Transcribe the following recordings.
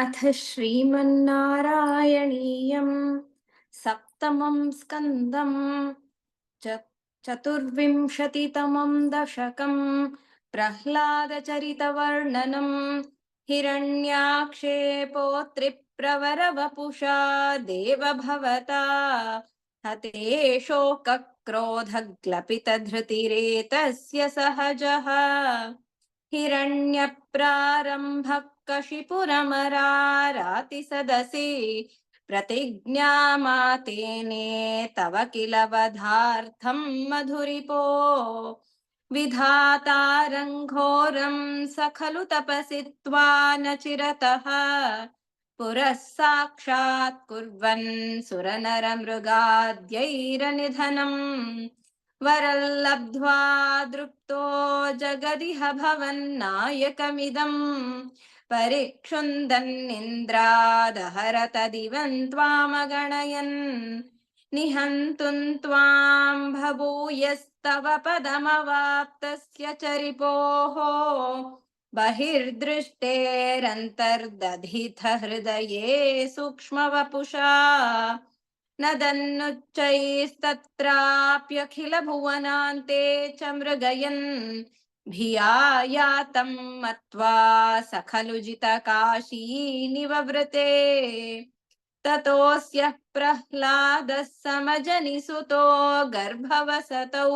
अथ श्रीमन्नारायणीयं सप्तमं स्कन्दम् चतुर्विंशतितमं दशकं प्रह्लादचरितवर्णनं हिरण्याक्षे पौत्रिप्रवरवपुषा देवभवता हते शोकक्रोधग्लपितधृतिरेतस्य सहजः हिरण्यप्रारम्भः कशिपुरमरारातिसदसि प्रतिज्ञामातेने तव किल वधार्थं मधुरिपो विधातारं स खलु तपसि त्वा न चिरतः पुरः साक्षात् कुर्वन् सुरनरमृगाद्यैरनिधनम् वरल्लब्ध्वा दृप्तो जगदिह भवन्नायकमिदम् परिक्षुन्दन्निन्द्रादहरतदिवं त्वामगणयन् निहन्तुं त्वां भभूयस्तव पदमवाप्तस्य चरिपोः बहिर्दृष्टेरन्तर्दधिथ हृदये सूक्ष्मवपुषा न दन्नुच्चैस्तत्राप्यखिल भुवनान्ते च मृगयन् भिया यातं मत्वा स खलु जितकाशी निववृते ततोऽस्य प्रह्लादः समजनिसुतो गर्भवसतौ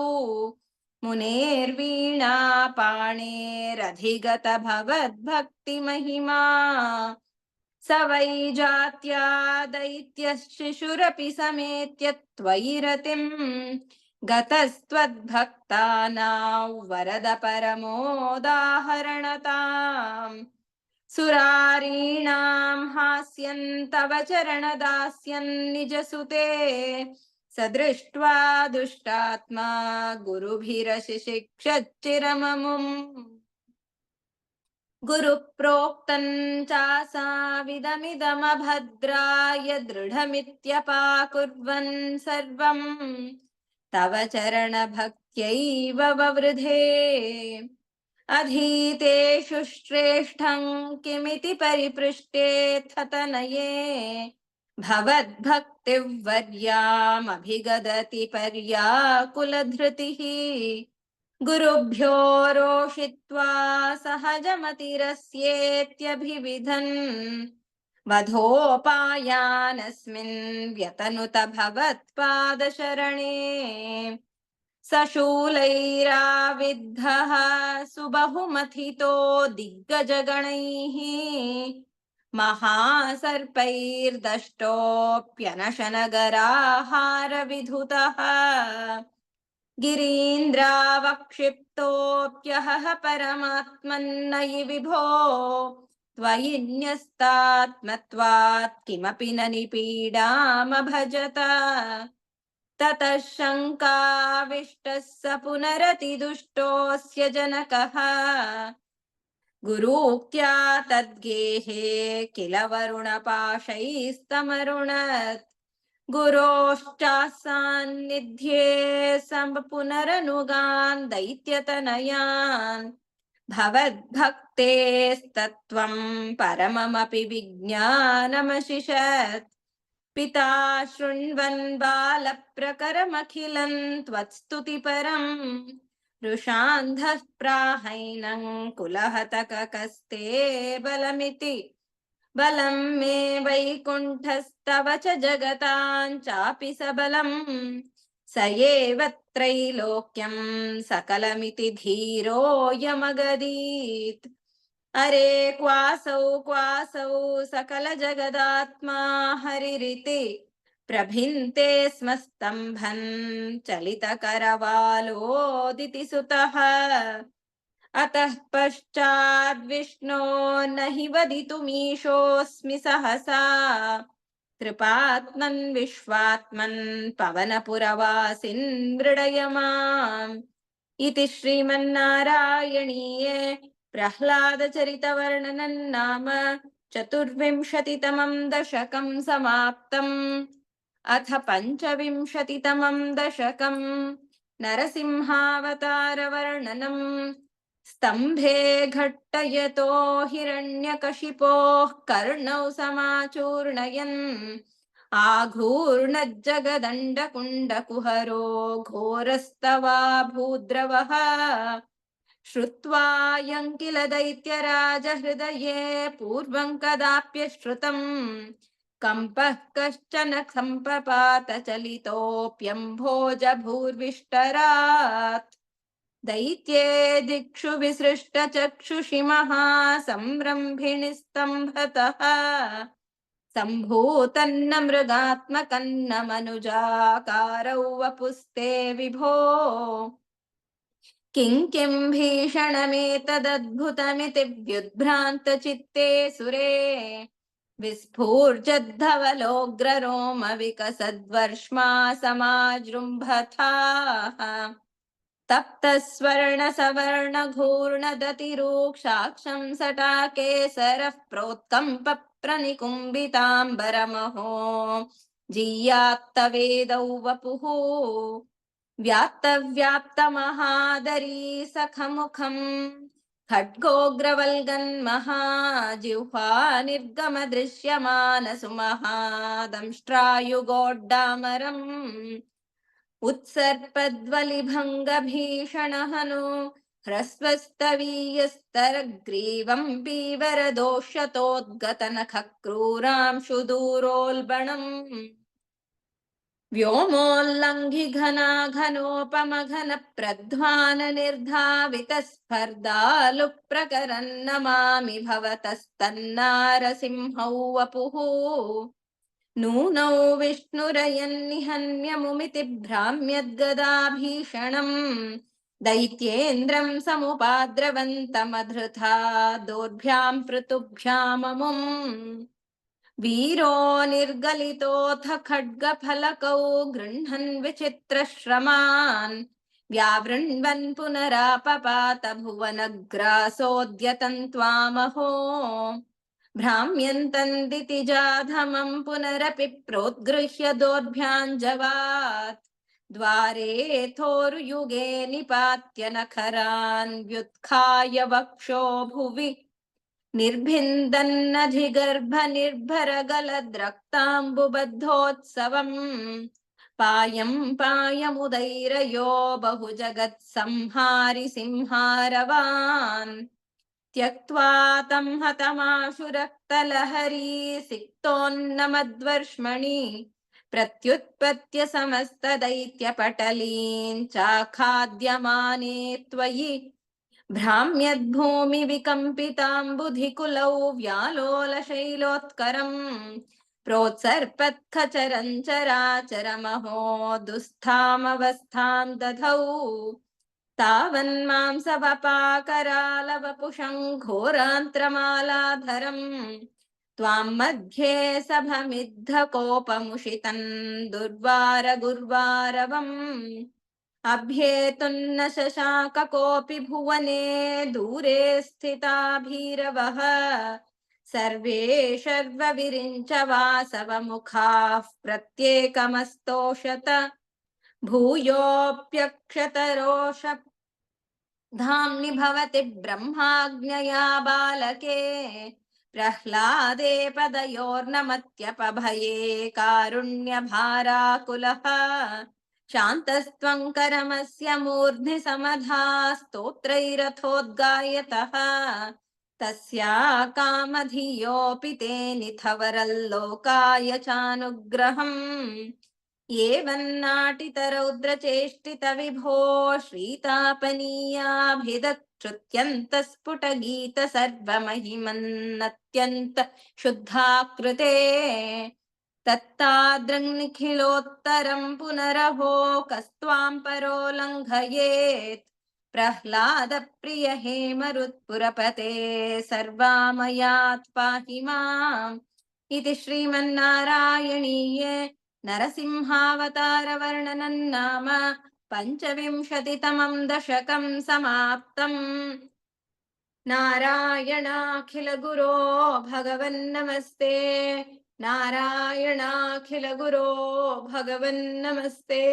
मुनेर्वीणापाणेरधिगत भवद्भक्तिमहिमा स वै जात्या दैत्यः शिशुरपि समेत्य त्वयि रतिम् गतस्त्वद्भक्तानां वरद परमोदाहरणताम् सुरारीणां हास्यं तव चरणदास्यं निजसुते स दृष्ट्वा दुष्टात्मा गुरुभिरशिशिक्षच्चिरममुम् गुरुप्रोक्तं चासाविदमिदमभद्राय दृढमित्यपाकुर्वन् सर्वं तव चरणभक्त्यैव ववृधे अधीतेषु श्रेष्ठं किमिति परिपृष्टेऽथ तनये भवद्भक्तिवर्यामभिगदति पर्याकुलधृतिः गुरुभ्यो रोषित्वा सहजमतिरस्येत्यभिविधन् वधोपायानस्मिन् व्यतनुत भवत्पादशरणे सशूलैराविद्धः सुबहुमथितो दिग्गजगणैः महासर्पैर्दष्टोऽप्यनशनगराहारविधुतः गिरीन्द्रावक्षिप्तोऽप्यहह परमात्मन्नयि विभो त्वयि न्यस्तात्मत्वात् किमपि न निपीडामभजत ततः शङ्काविष्टः स पुनरतिदुष्टोऽस्य जनकः गुरूक्त्या तद्गेहे किल वरुणपाशैस्तमरुणत् गुरोश्चासान्निध्ये पुनरनुगान् दैत्यतनयान् भवद्भक्तेस्तत्त्वं परममपि विज्ञानमशिषत् पिता शृण्वन् बालप्रकरमखिलं त्वत्स्तुतिपरम् रुषान्धः प्राहैनं कुलहतककस्ते बलमिति बलं मे वैकुण्ठस्तव च जगतां चापि सबलम् स एव त्रैलोक्यं सकलमिति धीरोऽयमगदीत् अरे क्वासौ सकलजगदात्मा हरिरिति प्रभिन्ते स्म स्तम्भन् चलितकरवालोदिति सुतः अतः पश्चाद्विष्णो न हि वदितुमीशोऽस्मि सहसा कृपात्मन् विश्वात्मन् पवनपुरवासिन् मृडय माम् इति श्रीमन्नारायणीये प्रह्लादचरितवर्णनं नाम चतुर्विंशतितमं दशकं समाप्तम्। अथ पञ्चविंशतितमं दशकं नरसिंहावतारवर्णनम् स्तम्भे घट्टयतो हिरण्यकशिपोः कर्णौ समाचूर्णयन् आघूर्णज्जगदण्डकुण्डकुहरो घोरस्तवा भूद्रवः श्रुत्वा यं किल दैत्यराजहृदये पूर्वं कदाप्यश्रुतम् कम्पः कश्चन सम्पपात चलितोऽप्यम्भोजभूर्विष्टरात् दैत्ये दिक्षु विसृष्टचक्षुषि महासंरम्भिणिस्तम्भतः सम्भूतन्न मृगात्मकन्न मनुजाकारौ वपुस्ते विभो किं भीषणमेतदद्भुतमिति व्युद्भ्रान्तचित्ते सुरे विस्फूर्जद्धवलोग्ररोम विकसद्वर्ष्मा समाजृम्भथाः तप्तस्वर्णसवर्णघूर्णदतिरूक्षाक्षं सटाकेसरः प्रोत्कम्प प्रनिकुम्बिताम्बरमहो जीयात्तवेदौ वपुः व्याप्तव्याप्तमहादरी सखमुखम् खड्गोग्रवल्गन्महाजिह्वा निर्गमदृश्यमानसुमहादंष्ट्रायुगोड्डामरम् उत्सर्पद्वलिभङ्गभीषणहनु ह्रस्वस्तवीयस्तरग्रीवं पीवरदोष्यतोद्गतनखक्रूरांशु दूरोल्बणम् व्योमोल्लङ्घि घनाघनोपमघन प्रध्वान निर्धावित स्पर्धालुप्रकरन् नमामि भवतस्तन्नारसिंहौ वपुः नूनौ विष्णुरयन्निहन्यमुमिति भ्राम्यद्गदाभीषणम् दैत्येन्द्रं समुपाद्रवन्तमधृता दोर्भ्यां पृतुभ्याममुम् वीरो निर्गलितोऽथ खड्गफलकौ गृह्णन् विचित्रश्रमान् व्यावृण्वन् पुनरापपात भुवनग्रासोऽद्यतं त्वामहो भ्राम्यन्तन्दितिजाधमं पुनरपि प्रोद्गृह्य दोर्भ्याञ्जवात् द्वारेऽथोरुयुगे निपात्य नखरान् व्युत्खाय वक्षो भुवि निर्भिन्दन्नधिगर्भनिर्भरगलद्रक्ताम्बुबद्धोत्सवम् पायं पायमुदैरयो बहुजगत्संहारि सिंहारवान् त्यक्त्वा तं हतमाशु रक्तलहरी सिक्तोन्नमद्वर्ष्मणि प्रत्युत्पत्य समस्तदैत्यपटलीन् चाखाद्यमाने त्वयि भ्राम्यद्भूमिविकम्पिताम्बुधिकुलौ व्यालोलशैलोत्करम् प्रोत्सर्पत्खचरं चराचरमहो दुःस्थामवस्थां दधौ तावन्मांसवपाकरालवपुषं घोरान्त्रमालाधरम् त्वां मध्ये सभमिद्धकोपमुषितन् दुर्वारगुर्वारवम् अभ्येतुन्न शशाक कोऽपि भुवने दूरे स्थिता भीरवः सर्वे शर्वविरिञ्च वासवमुखाः प्रत्येकमस्तोषत भूयोऽप्यक्षतरोष धाम्नि भवति ब्रह्माज्ञया बालके प्रह्लादे पदयोर्नमत्यपभये कारुण्यभाराकुलः शान्तस्त्वं करमस्य मूर्ध्नि समधा स्तोत्रैरथोद्गायतः तस्या कामधियोऽपि ते निथवरल्लोकाय चानुग्रहम् एवन्नाटितरौद्रचेष्टितविभो श्रीतापनीयाभिदच्छ्रुत्यन्तस्फुटगीत सर्वमहिमन्नत्यन्त शुद्धाकृते तत्तादृङ्निखिलोत्तरं पुनरहो कस्त्वां परो लङ्घयेत् प्रह्लाद प्रिय हेमरुत्पुरपते सर्वामयात् पाहि माम् इति श्रीमन्नारायणीये नरसिंहावतारवर्णनं नाम पञ्चविंशतितमं दशकं समाप्तम्। नारायणाखिलगुरो भगवन्नमस्ते। नारायणाखिलगुरो भगवन्नमस्ते।